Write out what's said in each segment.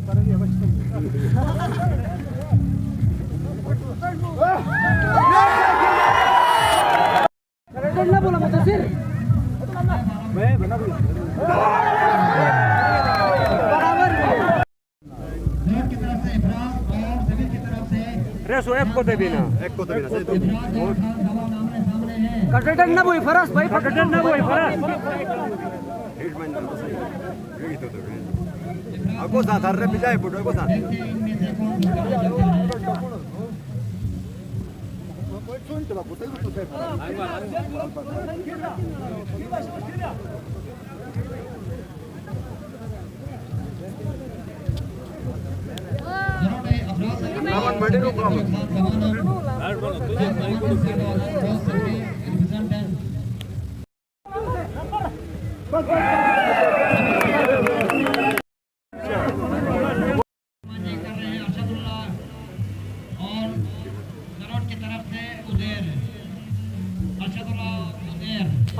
ना बोला मुतासिर मैं बना भी बराबर की तरफ से इब्राहिम और सभी की तरफ से रेसो एक को देना से तो कटटन ना बोई फरास भाई कटटन ना बोई Faras Aku sadar re bijay bodo aku sadar. Lawan Madero kamu.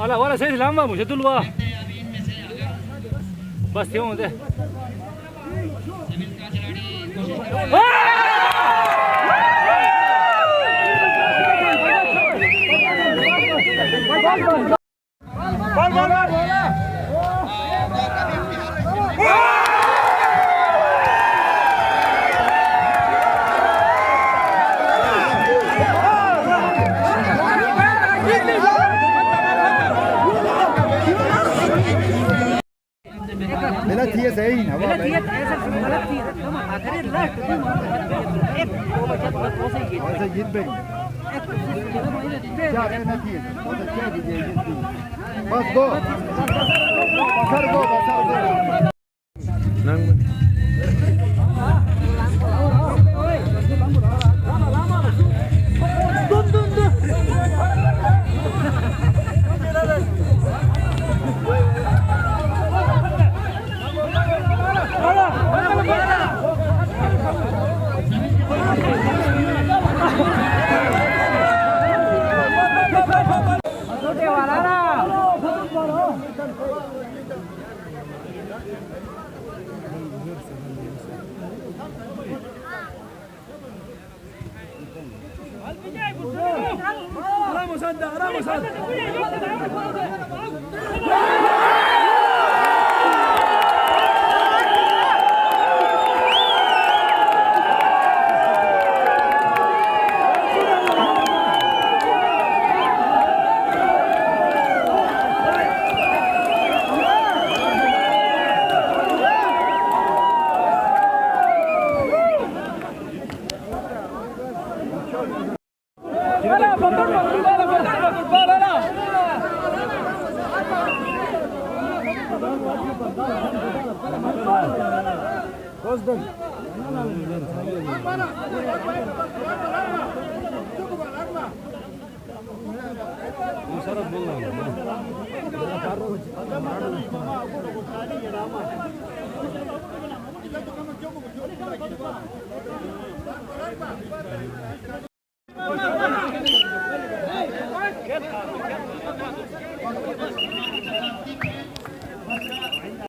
Ala wala saya lama mu jadul wa bas क्यों होते गलत थी सही ना गलत थी ऐसा गलत थी तुम आखिर लास्ट तुम एक वो बच्चा बहुत वो सही है ऐसे जीत गई क्या करना थी वो तो क्या कीजिए जीत बस गो सर गो नंग